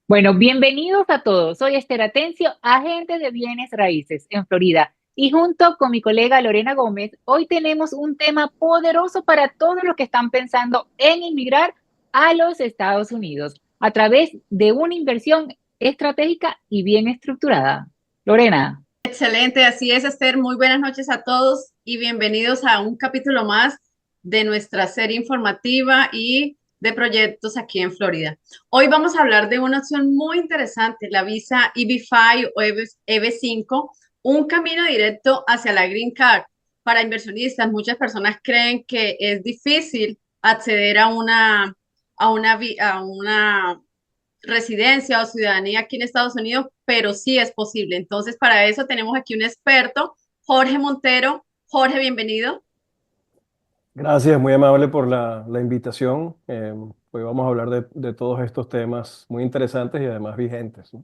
Bueno, bienvenidos a todos. Soy Esther Atencio, agente de bienes raíces en Florida. Y junto con mi colega Lorena Gómez, hoy tenemos un tema poderoso para todos los que están pensando en inmigrar a los Estados Unidos a través de una inversión estratégica y bien estructurada. Lorena. Excelente, así es, Esther. Muy buenas noches a todos y bienvenidos a un capítulo más de nuestra serie informativa y de proyectos aquí en Florida. Hoy vamos a hablar de una opción muy interesante, la visa EB5 o EB5, un camino directo hacia la Green Card. Para inversionistas, muchas personas creen que es difícil acceder a una residencia o ciudadanía aquí en Estados Unidos, pero sí es posible. Entonces, para eso tenemos aquí un experto, Jorge Montero. Jorge, bienvenido. Gracias, muy amable por la invitación. Hoy vamos a hablar de todos estos temas muy interesantes y además vigentes, ¿no?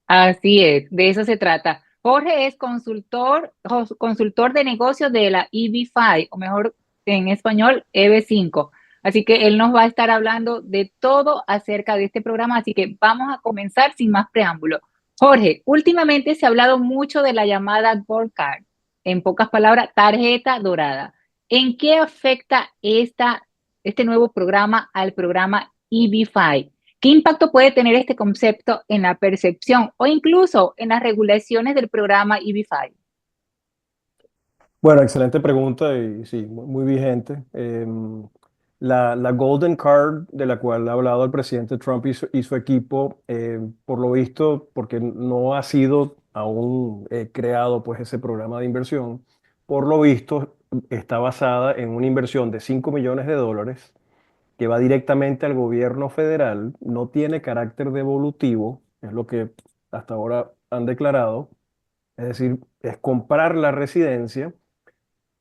Así es, de eso se trata. Jorge es consultor de negocios de la EB5, o mejor en español, EB5. Así que él nos va a estar hablando de todo acerca de este programa, así que vamos a comenzar sin más preámbulo. Jorge, últimamente se ha hablado mucho de la llamada Gold Card, en pocas palabras, tarjeta dorada. ¿En qué afecta este nuevo programa al programa EB5? ¿Qué impacto puede tener este concepto en la percepción o incluso en las regulaciones del programa EB5? Bueno, excelente pregunta y sí, muy vigente. La Golden Card de la cual ha hablado el presidente Trump y su equipo, por lo visto, porque no ha sido aún creado pues ese programa de inversión, por lo visto está basada en una inversión de $5 millones que va directamente al gobierno federal, no tiene carácter devolutivo, es lo que hasta ahora han declarado, es decir, es comprar la residencia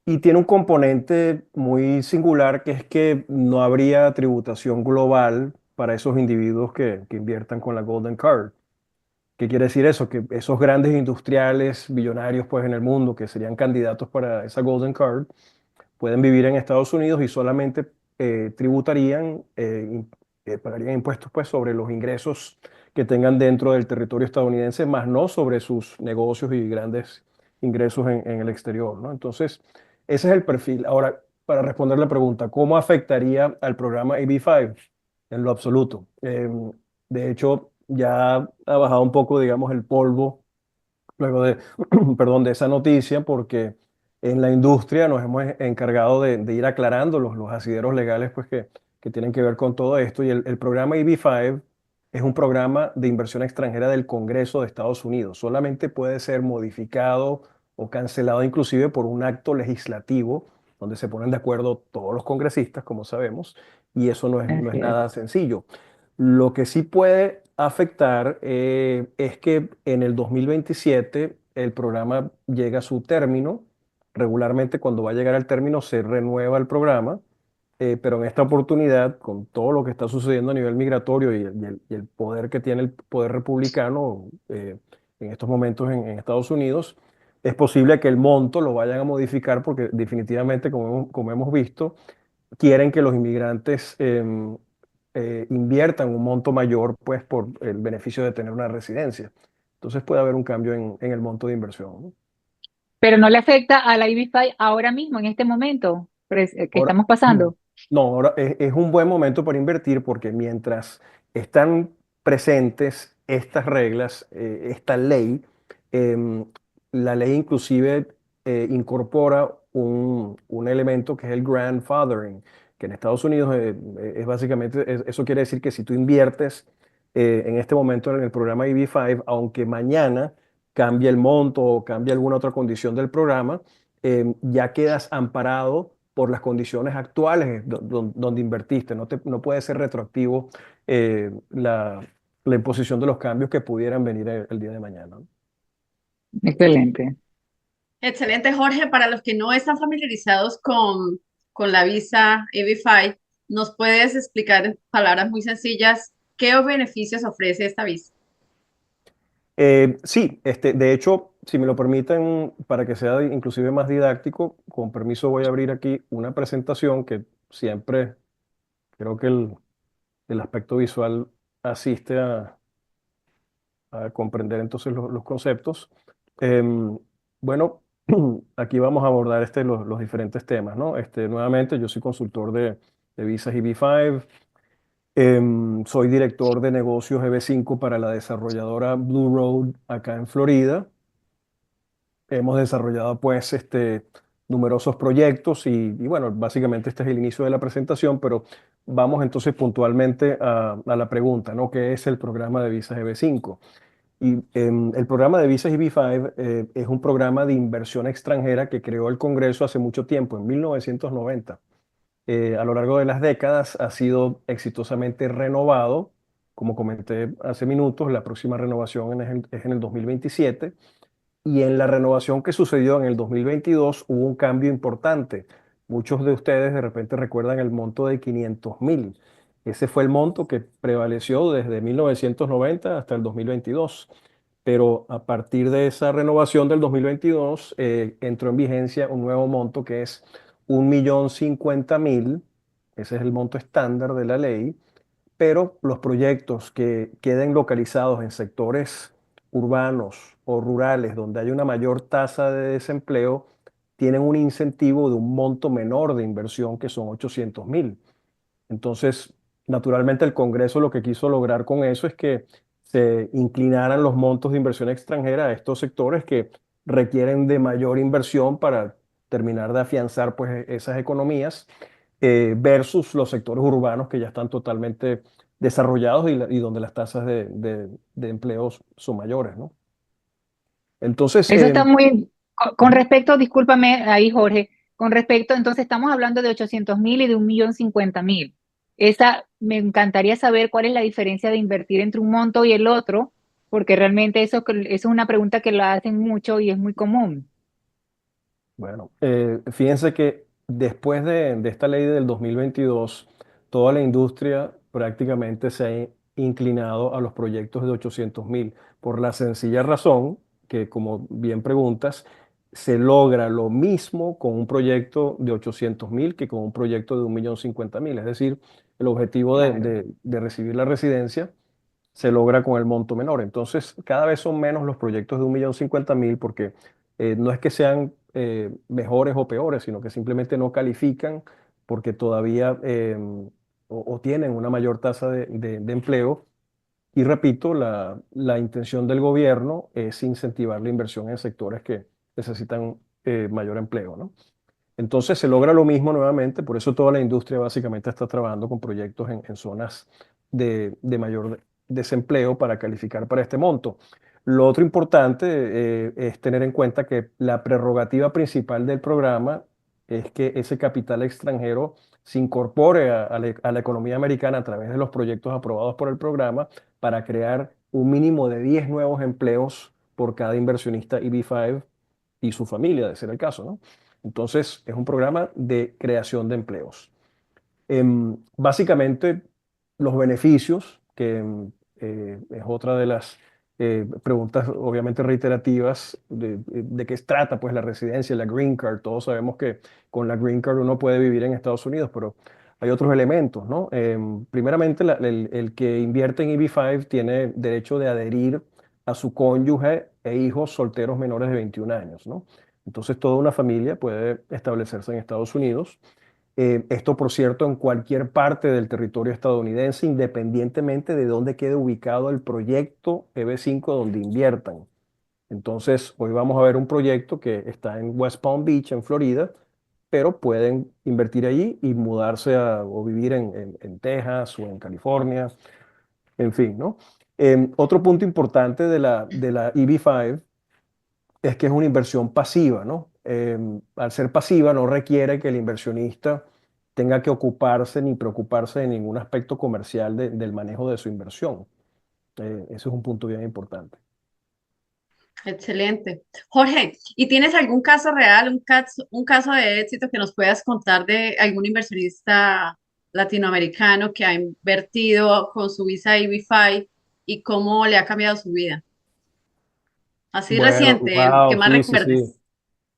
y tiene un componente muy singular que es que no habría tributación global para esos individuos que inviertan con la Golden Card. ¿Qué quiere decir eso? Que esos grandes industriales, billonarios pues en el mundo que serían candidatos para esa Golden Card, pueden vivir en Estados Unidos y solamente tributarían, pagarían impuestos pues, sobre los ingresos que tengan dentro del territorio estadounidense, más no sobre sus negocios y grandes ingresos en el exterior, ¿no? Entonces, ese es el perfil. Ahora, para responder la pregunta, ¿cómo afectaría al programa AB5? En lo absoluto. De hecho, ya ha bajado un poco, digamos, el polvo luego de, perdón, de esa noticia, porque en la industria nos hemos encargado de ir aclarando los asideros legales pues, que tienen que ver con todo esto. Y el programa EB5 es un programa de inversión extranjera del Congreso de Estados Unidos. Solamente puede ser modificado o cancelado inclusive por un acto legislativo donde se ponen de acuerdo todos los congresistas, como sabemos, y eso no es Así es. nada sencillo. Lo que sí puede afectar es que en el 2027 el programa llega a su término. Regularmente cuando va a llegar al término se renueva el programa, pero en esta oportunidad, con todo lo que está sucediendo a nivel migratorio y el poder que tiene el poder republicano en estos momentos en Estados Unidos, es posible que el monto lo vayan a modificar porque definitivamente, como hemos visto, quieren que los inmigrantes inviertan un monto mayor, pues, por el beneficio de tener una residencia. Entonces puede haber un cambio en el monto de inversión, ¿no? Pero no le afecta a la EB5 ahora mismo, en este momento que Ahora, estamos pasando. no, ahora es un buen momento para invertir porque mientras están presentes estas reglas, esta ley, em, la ley inclusive incorpora un elemento que es el grandfathering, que en Estados Unidos es básicamente, eso quiere decir que si tú inviertes en este momento en el programa EB5, aunque mañana cambie el monto o cambie alguna otra condición del programa, ya quedas amparado por las condiciones actuales donde invertiste. No puede ser retroactivo la imposición de los cambios que pudieran venir el día de mañana, ¿no? Excelente. Excelente, Jorge. Para los que no están familiarizados con la visa EB5, ¿nos puedes explicar en palabras muy sencillas qué beneficios ofrece esta visa? Sí, de hecho, si me lo permiten, para que sea inclusive más didáctico, con permiso voy a abrir aquí una presentación que siempre creo que el aspecto visual asiste a comprender entonces los conceptos. Em, bueno, aquí vamos a abordar los diferentes temas, ¿no? Nuevamente, yo soy consultor de visas EB5. Soy director de negocios EB5 para la desarrolladora Blue Road acá en Florida. Hemos desarrollado pues numerosos proyectos y bueno, básicamente este es el inicio de la presentación, pero vamos entonces puntualmente a la pregunta, ¿no? ¿Qué es el programa de visas EB5? Y el programa de visas EB5 es un programa de inversión extranjera que creó el Congreso hace mucho tiempo, en 1990. A lo largo de las décadas ha sido exitosamente renovado. Como comenté hace minutos, la próxima renovación es en el 2027. Y en la renovación que sucedió en el 2022 hubo un cambio importante. Muchos de ustedes de repente recuerdan el monto de 500.000. Ese fue el monto que prevaleció desde 1990 hasta el 2022. Pero a partir de esa renovación del 2022 entró en vigencia un nuevo monto que es 1.050.000. Ese es el monto estándar de la ley, pero los proyectos que queden localizados en sectores urbanos o rurales donde hay una mayor tasa de desempleo tienen un incentivo de un monto menor de inversión que son 800.000. Entonces, naturalmente el Congreso lo que quiso lograr con eso es que se inclinaran los montos de inversión extranjera a estos sectores que requieren de mayor inversión para terminar de afianzar pues esas economías versus los sectores urbanos que ya están totalmente desarrollados y donde las tasas de empleos son mayores, ¿no? Entonces, Eso está muy, con respecto, discúlpame ahí, Jorge, con respecto, entonces estamos hablando de 800.000 y de 1.050.000. Esa, me encantaría saber cuál es la diferencia de invertir entre un monto y el otro, porque realmente eso es una pregunta que la hacen mucho y es muy común. bueno, fíjense que después de esta ley del 2022, toda la industria prácticamente se ha inclinado a los proyectos de 800.000 por la sencilla razón que, como bien preguntas, se logra lo mismo con un proyecto de 800.000 que con un proyecto de 1.050.000. Es decir, el objetivo Claro. de recibir la residencia se logra con el monto menor. Entonces, cada vez son menos los proyectos de 1.050.000 porque no es que sean mejores o peores, sino que simplemente no califican porque todavía o tienen una mayor tasa de empleo. Y repito, la intención del gobierno es incentivar la inversión en sectores que necesitan mayor empleo, ¿no? Entonces se logra lo mismo nuevamente, por eso toda la industria básicamente está trabajando con proyectos en zonas de mayor desempleo para calificar para este monto. Lo otro importante es tener en cuenta que la prerrogativa principal del programa es que ese capital extranjero se incorpore a la economía americana a través de los proyectos aprobados por el programa para crear un mínimo de 10 nuevos empleos por cada inversionista EB5 y su familia, de ser el caso, ¿no? Entonces, es un programa de creación de empleos. Básicamente, los beneficios, que es otra de las preguntas obviamente reiterativas de qué se trata pues la residencia, la Green Card. Todos sabemos que con la Green Card uno puede vivir en Estados Unidos, pero hay otros elementos, ¿no? Primeramente, el que invierte en EB5 tiene derecho de adherir a su cónyuge e hijos solteros menores de 21 años, ¿no? Entonces, toda una familia puede establecerse en Estados Unidos. Esto, por cierto, en cualquier parte del territorio estadounidense, independientemente de dónde quede ubicado el proyecto EB5 donde inviertan. Entonces, hoy vamos a ver un proyecto que está en West Palm Beach, en Florida, pero pueden invertir allí y mudarse o vivir en Texas o en California, en fin, ¿no? Otro punto importante de la EB5 es que es una inversión pasiva, ¿no? Al ser pasiva no requiere que el inversionista tenga que ocuparse ni preocuparse de ningún aspecto comercial del manejo de su inversión. Ese es un punto bien importante. Excelente. Jorge, ¿y tienes algún caso real, un caso de éxito que nos puedas contar de algún inversionista latinoamericano que ha invertido con su visa EB5 y cómo le ha cambiado su vida? Así Bueno, reciente, el que wow, más sí, sí, sí. recuerdes.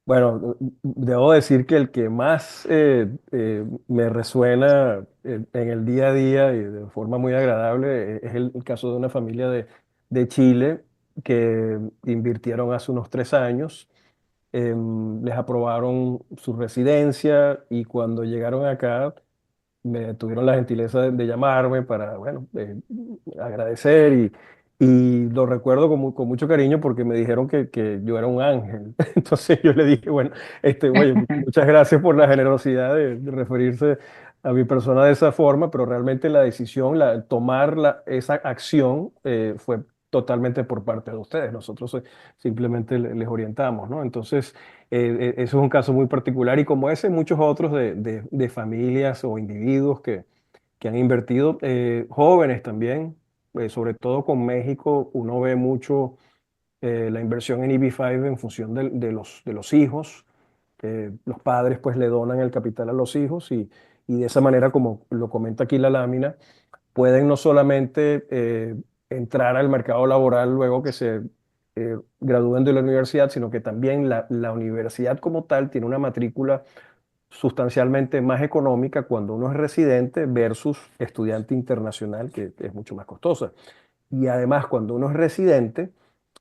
Bueno, debo decir que el que más me resuena en el día a día y de forma muy agradable es el caso de una familia de Chile que invirtieron hace unos 3 años. Les aprobaron su residencia y cuando llegaron acá me tuvieron la gentileza de llamarme para, bueno, agradecer y lo recuerdo con mucho cariño porque me dijeron que yo era un ángel. Entonces yo le dije, bueno, oye, muchas gracias por la generosidad de referirse a mi persona de esa forma, pero realmente la decisión, tomar esa acción fue totalmente por parte de ustedes. Nosotros simplemente les orientamos, ¿no? Entonces, eso es un caso muy particular y como ese, muchos otros de familias o individuos que han invertido, jóvenes también, sobre todo con México, uno ve mucho la inversión en EB5 en función de los hijos. Los padres pues le donan el capital a los hijos y de esa manera, como lo comenta aquí la lámina, pueden no solamente entrar al mercado laboral luego que se gradúen de la universidad, sino que también la universidad como tal tiene una matrícula sustancialmente más económica cuando uno es residente versus estudiante internacional, que es mucho más costosa. Y además, cuando uno es residente,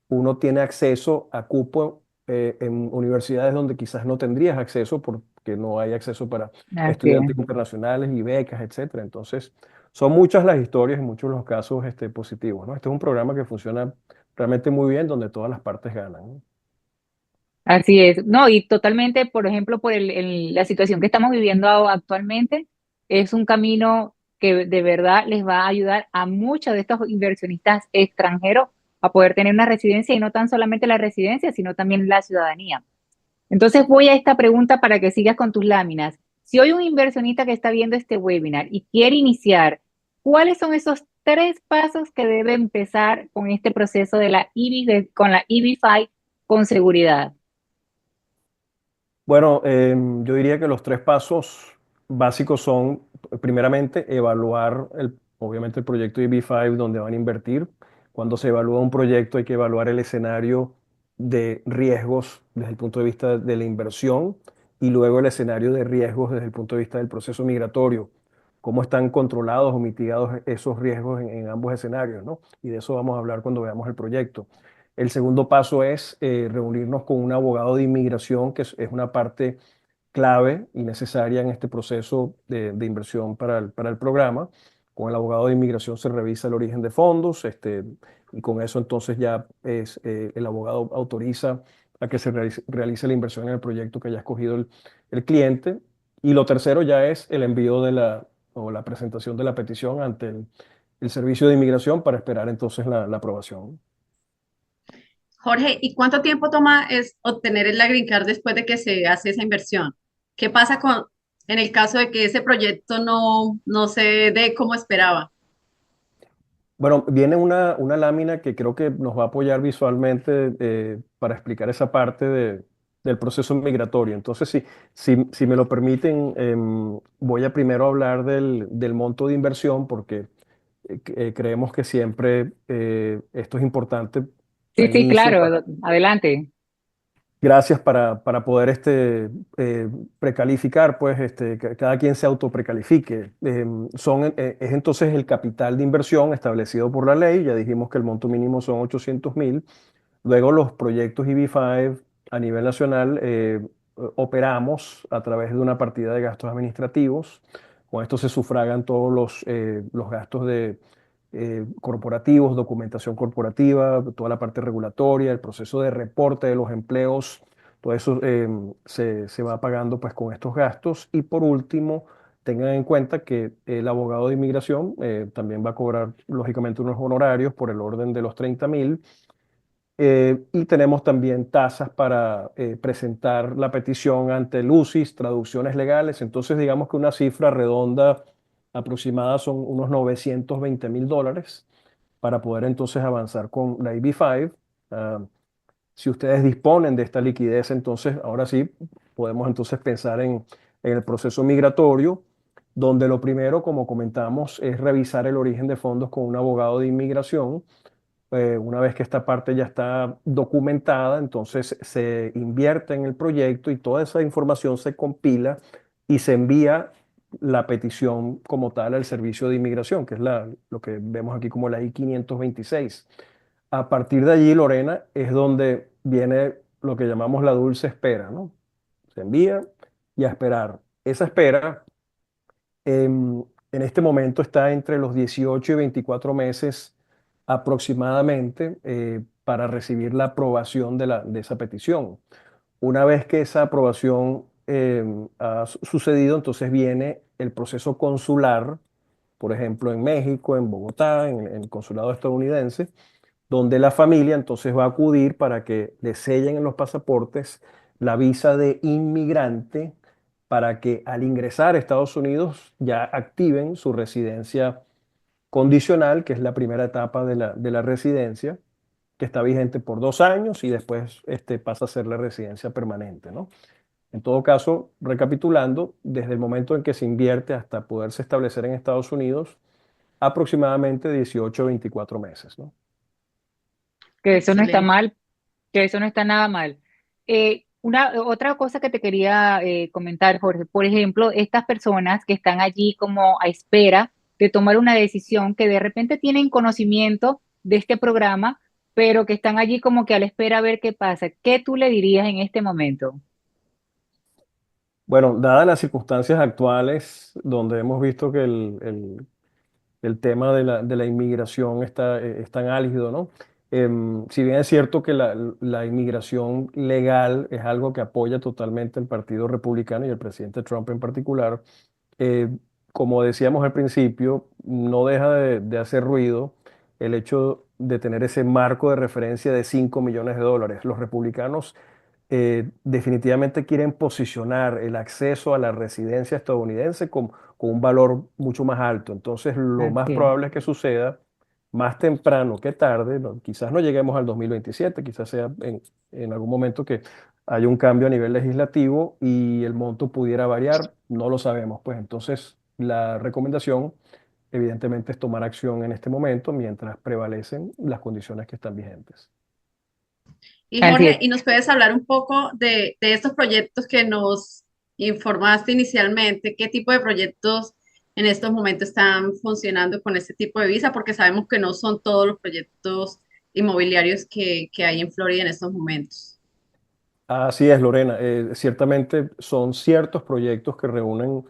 uno tiene acceso a cupo en universidades donde quizás no tendrías acceso porque no hay acceso para Así es. estudiantes internacionales y becas, etcétera. Entonces, son muchas las historias y muchos los casos positivos, ¿no? Este es un programa que funciona realmente muy bien, donde todas las partes ganan, ¿no? Así es. No, y totalmente, por ejemplo, por la situación que estamos viviendo actualmente, es un camino que de verdad les va a ayudar a muchos de estos inversionistas extranjeros a poder tener una residencia y no tan solamente la residencia, sino también la ciudadanía. Entonces voy a esta pregunta para que sigas con tus láminas. Si hoy un inversionista que está viendo este webinar y quiere iniciar, ¿cuáles son esos 3 pasos que debe empezar con este proceso de la con la EB5 con seguridad? Bueno, yo diría que los 3 pasos básicos son, primeramente, evaluar obviamente el proyecto EB5 donde van a invertir. Cuando se evalúa un proyecto hay que evaluar el escenario de riesgos desde el punto de vista de la inversión y luego el escenario de riesgos desde el punto de vista del proceso migratorio. Cómo están controlados o mitigados esos riesgos en ambos escenarios, ¿no? Y de eso vamos a hablar cuando veamos el proyecto. El segundo paso es reunirnos con un abogado de inmigración, que es una parte clave y necesaria en este proceso de inversión para el programa. Con el abogado de inmigración se revisa el origen de fondos, y con eso entonces ya el abogado autoriza a que se realice la inversión en el proyecto que haya escogido el cliente. Y lo tercero ya es el envío o la presentación de la petición ante el servicio de inmigración para esperar entonces la aprobación. Jorge, ¿y cuánto tiempo toma es obtener el Green Card después de que se hace esa inversión? ¿Qué pasa en el caso de que ese proyecto no se dé como esperaba? Bueno, viene una lámina que creo que nos va a apoyar visualmente para explicar esa parte del proceso migratorio. Entonces, si me lo permiten, voy a primero hablar del monto de inversión porque creemos que siempre esto es importante Sí, a sí, inicio. claro, adelante. Gracias para poder precalificar, pues cada quien se autoprecalifique. Es entonces el capital de inversión establecido por la ley. Ya dijimos que el monto mínimo son 800.000. Luego los proyectos EB5 a nivel nacional operamos a través de una partida de gastos administrativos. Con esto se sufragan todos los gastos corporativos, documentación corporativa, toda la parte regulatoria, el proceso de reporte de los empleos, todo eso se va pagando pues con estos gastos. Y por último, tengan en cuenta que el abogado de inmigración también va a cobrar lógicamente unos honorarios por el orden de los 30.000. Y tenemos también tasas para presentar la petición ante el UCIS, traducciones legales. Entonces, digamos que una cifra redonda aproximada son unos $920.000 para poder entonces avanzar con la EB5. Ah, si ustedes disponen de esta liquidez, entonces ahora sí podemos entonces pensar en el proceso migratorio, donde lo primero, como comentamos, es revisar el origen de fondos con un abogado de inmigración Una vez que esta parte ya está documentada, entonces se invierte en el proyecto y toda esa información se compila y se envía la petición como tal al servicio de inmigración, que es lo que vemos aquí como la I-526. A partir de allí, Lorena, es donde viene lo que llamamos la dulce espera, ¿no? Se envía y a esperar. Esa espera en este momento está entre los 18 y 24 meses aproximadamente para recibir la aprobación de esa petición. Una vez que esa aprobación ha sucedido, entonces viene el proceso consular, por ejemplo, en México, en Bogotá, en el consulado estadounidense, donde la familia entonces va a acudir para que le sellen en los pasaportes la visa de inmigrante para que al ingresar a Estados Unidos ya activen su residencia condicional, que es la primera etapa de la residencia, que está vigente por 2 años y después pasa a ser la residencia permanente, ¿no? En todo caso, recapitulando, desde el momento en que se invierte hasta poderse establecer en Estados Unidos, aproximadamente 18 o 24 meses, ¿no? Que eso no está Excelente. mal, que eso no está nada mal. Otra cosa que te quería comentar, Jorge, por ejemplo, estas personas que están allí como a espera de tomar una decisión, que de repente tienen conocimiento de este programa, pero que están allí como que a la espera a ver qué pasa. ¿Qué tú le dirías en este momento? Bueno, dadas las circunstancias actuales, donde hemos visto que el tema de la inmigración es tan álgido, ¿no? Si bien es cierto que la inmigración legal es algo que apoya totalmente el Partido Republicano y el presidente Trump en particular, eh, como decíamos al principio, no deja de hacer ruido el hecho de tener ese marco de referencia de 5 millones de dólares. Los republicanos definitivamente quieren posicionar el acceso a la residencia estadounidense con un valor mucho más alto. Entonces, lo más Así es. probable es que suceda más temprano que tarde. Quizás no lleguemos al 2027, quizás sea en algún momento que haya un cambio a nivel legislativo y el monto pudiera variar, no lo sabemos. Pues entonces, la recomendación, evidentemente, es tomar acción en este momento mientras prevalecen las condiciones que están vigentes. Y Así Jorge, es. ¿y nos puedes hablar un poco de estos proyectos que nos informaste inicialmente? ¿Qué tipo de proyectos en estos momentos están funcionando con este tipo de visa? Porque sabemos que no son todos los proyectos inmobiliarios que hay en Florida en estos momentos. Así es, Lorena. Ciertamente son ciertos proyectos que reúnen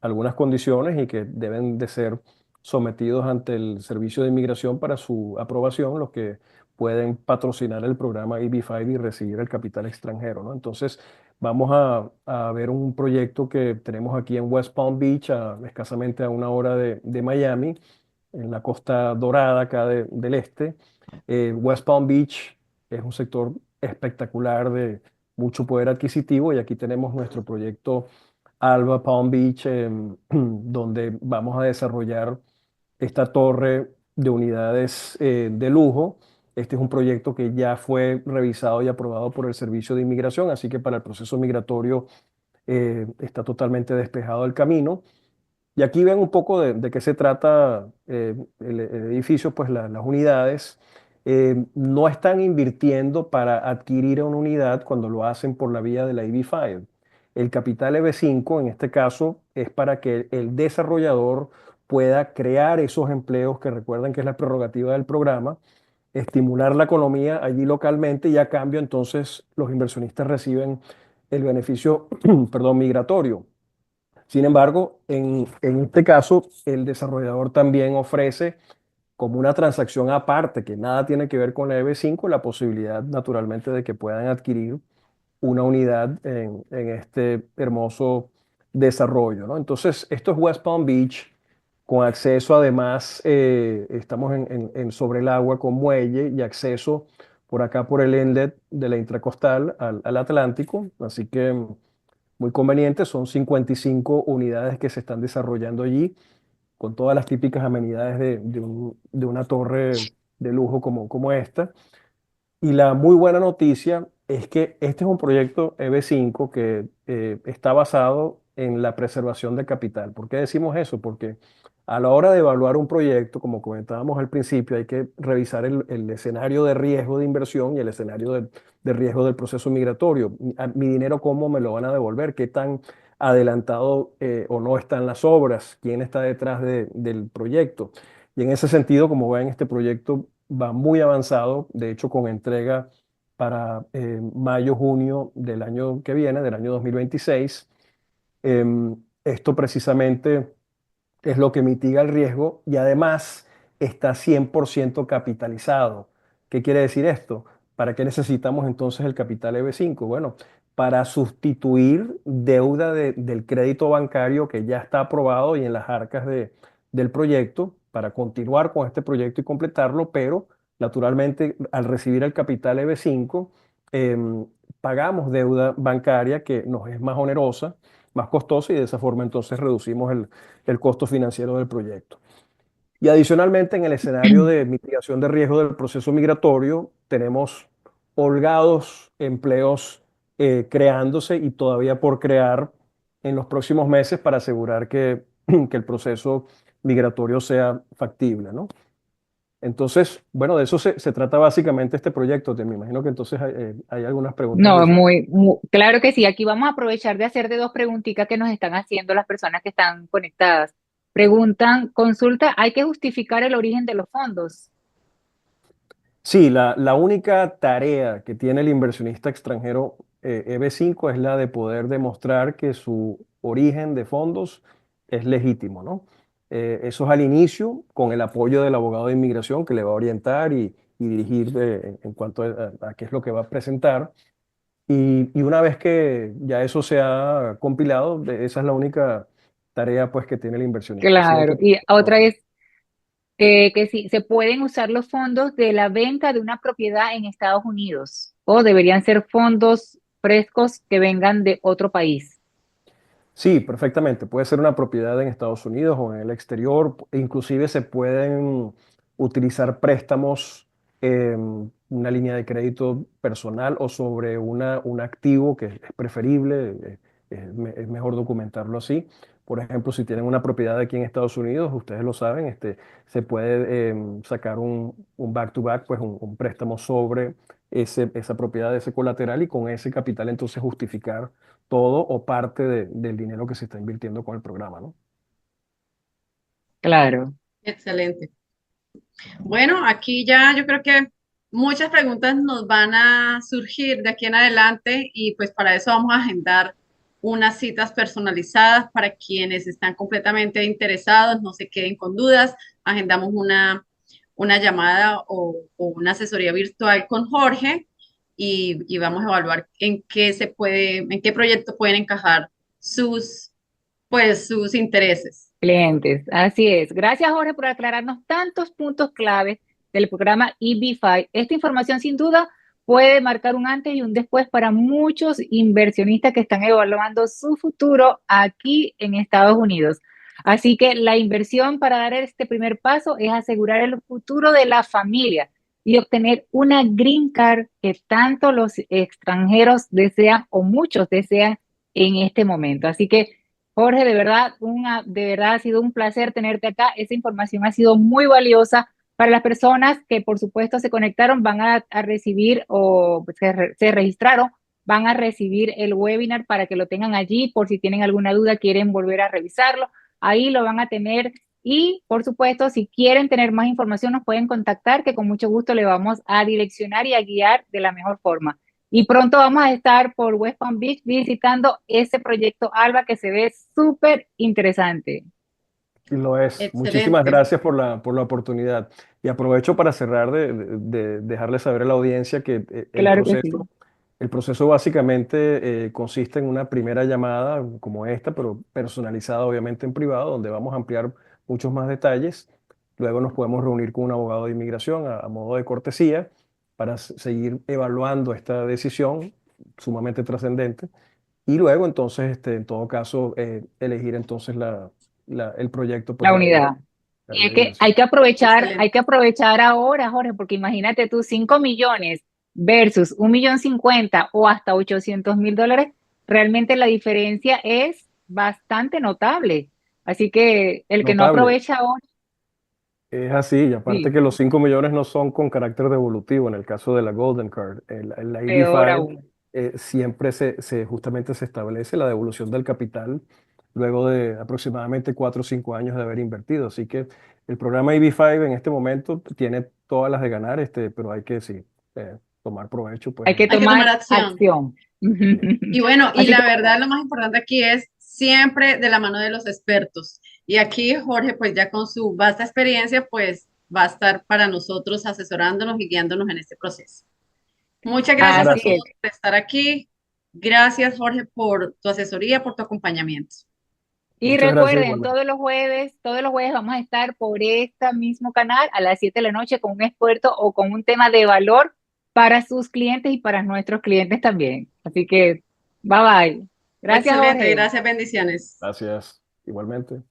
algunas condiciones y que deben de ser sometidos ante el Servicio de Inmigración para su aprobación, los que pueden patrocinar el programa EB5 y recibir el capital extranjero, ¿no? Entonces, vamos a ver un proyecto que tenemos aquí en West Palm Beach, escasamente a 1 hora de Miami, en la costa dorada acá del este. West Palm Beach es un sector espectacular de mucho poder adquisitivo y aquí tenemos nuestro proyecto Alba Palm Beach, donde vamos a desarrollar esta torre de unidades de lujo. Este es un proyecto que ya fue revisado y aprobado por el Servicio de Inmigración, así que para el proceso migratorio está totalmente despejado el camino. Y aquí ven un poco de qué se trata el edificio, pues las unidades no están invirtiendo para adquirir una unidad cuando lo hacen por la vía de la EB5. El capital EB5 en este caso es para que el desarrollador pueda crear esos empleos que recuerden que es la prerrogativa del programa, estimular la economía allí localmente y a cambio entonces los inversionistas reciben el beneficio, perdón, migratorio. Sin embargo, en este caso, el desarrollador también ofrece como una transacción aparte, que nada tiene que ver con la EB5, la posibilidad naturalmente de que puedan adquirir una unidad en este hermoso desarrollo, ¿no? Entonces, esto es West Palm Beach, con acceso además, estamos sobre el agua con muelle y acceso por acá por el inlet de la intracostal al Atlántico, así que muy conveniente. Son 55 unidades que se están desarrollando allí, con todas las típicas amenidades de una torre de lujo como esta. Y la muy buena noticia es que este es un proyecto EB5 que está basado en la preservación de capital. ¿Por qué decimos eso? Porque A la hora de evaluar un proyecto, como comentábamos al principio, hay que revisar el escenario de riesgo de inversión y el escenario de riesgo del proceso migratorio. Mi dinero, ¿cómo me lo van a devolver? ¿Qué tan adelantado o no están las obras? ¿Quién está detrás del proyecto? Y en ese sentido, como ven, este proyecto va muy avanzado, de hecho con entrega para mayo, junio del año que viene, del año 2026. Esto precisamente es lo que mitiga el riesgo y además está 100% capitalizado. ¿Qué quiere decir esto? ¿Para qué necesitamos entonces el capital EB5? Bueno, para sustituir deuda del crédito bancario que ya está aprobado y en las arcas del proyecto, para continuar con este proyecto y completarlo, pero naturalmente al recibir el capital EB5, pagamos deuda bancaria que nos es más onerosa, más costosa y de esa forma entonces reducimos el costo financiero del proyecto. Y adicionalmente, en el escenario de mitigación de riesgo del proceso migratorio, tenemos holgados empleos creándose y todavía por crear en los próximos meses para asegurar que el proceso migratorio sea factible, ¿no? Entonces, bueno, de eso se trata básicamente este proyecto. Me imagino que entonces hay algunas preguntas No, adicionales. claro que sí. Aquí vamos a aprovechar de hacer de dos preguntitas que nos están haciendo las personas que están conectadas. Preguntan, consulta, ¿hay que justificar el origen de los fondos? Sí, la única tarea que tiene el inversionista extranjero EB5 es la de poder demostrar que su origen de fondos es legítimo, ¿no? Eso es al inicio, con el apoyo del abogado de inmigración que le va a orientar y dirigir en cuanto a qué es lo que va a presentar. Y una vez que ya eso se ha compilado, esa es la única tarea pues que tiene el inversionista. Sí, hay Claro. que Y otra probarlo. es que si se pueden usar los fondos de la venta de una propiedad en Estados Unidos o deberían ser fondos frescos que vengan de otro país. Sí, perfectamente. Puede ser una propiedad en Estados Unidos o en el exterior. Inclusive se pueden utilizar préstamos, una línea de crédito personal o sobre un activo que es preferible. Es mejor documentarlo así. Por ejemplo, si tienen una propiedad aquí en Estados Unidos, ustedes lo saben, se puede sacar un back-to-back, pues un préstamo sobre esa propiedad, ese colateral y con ese capital entonces justificar todo o parte del dinero que se está invirtiendo con el programa, ¿no? Claro. Excelente. Bueno, aquí ya yo creo que muchas preguntas nos van a surgir de aquí en adelante y pues para eso vamos a agendar unas citas personalizadas para quienes están completamente interesados, no se queden con dudas. Agendamos una llamada o una asesoría virtual con Jorge y vamos a evaluar en qué se puede, en qué proyecto pueden encajar sus, pues, sus intereses. Clientes, así es. Gracias, Jorge, por aclararnos tantos puntos claves del programa EB5. Esta información, sin duda, puede marcar un antes y un después para muchos inversionistas que están evaluando su futuro aquí en Estados Unidos. Así que la inversión para dar este primer paso es asegurar el futuro de la familia y obtener una green card que tanto los extranjeros desean o muchos desean en este momento. Así que Jorge, de verdad ha sido un placer tenerte acá. Esa información ha sido muy valiosa para las personas que, por supuesto, se conectaron, van a recibir o pues, se registraron, van a recibir el webinar para que lo tengan allí por si tienen alguna duda, quieren volver a revisarlo. Ahí lo van a tener y, por supuesto, si quieren tener más información, nos pueden contactar, que con mucho gusto le vamos a direccionar y a guiar de la mejor forma. Y pronto vamos a estar por West Palm Beach visitando ese proyecto ALBA que se ve súper interesante. Y lo es. Muchísimas Excelente. gracias por la oportunidad. Y aprovecho para cerrar de dejarle saber a la audiencia que Claro que sí. el proceso básicamente consiste en una primera llamada como esta, pero personalizada obviamente en privado, donde vamos a ampliar muchos más detalles. Luego nos podemos reunir con un abogado de inmigración a modo de cortesía para seguir evaluando esta decisión sumamente trascendente. Y luego entonces, en todo caso, elegir entonces el proyecto, pues La unidad. Y es la que inversión. Excelente. hay que aprovechar ahora, Jorge, porque imagínate tú, 5 millones versus 1,050,000 o hasta 800,000 dólares, realmente la diferencia es bastante notable. Así que el que no Notable. aprovecha ahora, Es así, y aparte sí, que los 5 millones no son con carácter devolutivo en el caso de la Golden Card. La peor EB5 aún. siempre justamente se establece la devolución del capital luego de aproximadamente 4 o 5 años de haber invertido. Así que el programa EB5 en este momento tiene todas las de ganar, pero hay que sí, tomar provecho, pues. Hay que Hay que tomar tomar acción. acción. Sí. Y bueno, y Así que la verdad, lo más importante aquí es siempre de la mano de los expertos. Y aquí Jorge, pues ya con su vasta experiencia, pues va a estar para nosotros asesorándonos y guiándonos en este proceso. Muchas Muchas gracias a así gracias. todos es. por estar aquí. Gracias, Jorge, por tu asesoría, por tu acompañamiento. Y Muchas gracias recuerden, igualmente. todos los jueves vamos a estar por este mismo canal a las 7 de la noche con un experto o con un tema de valor para sus clientes y para nuestros clientes también. Así que, bye bye. Gracias, Excelente, Jorge. gracias, bendiciones. Gracias, igualmente.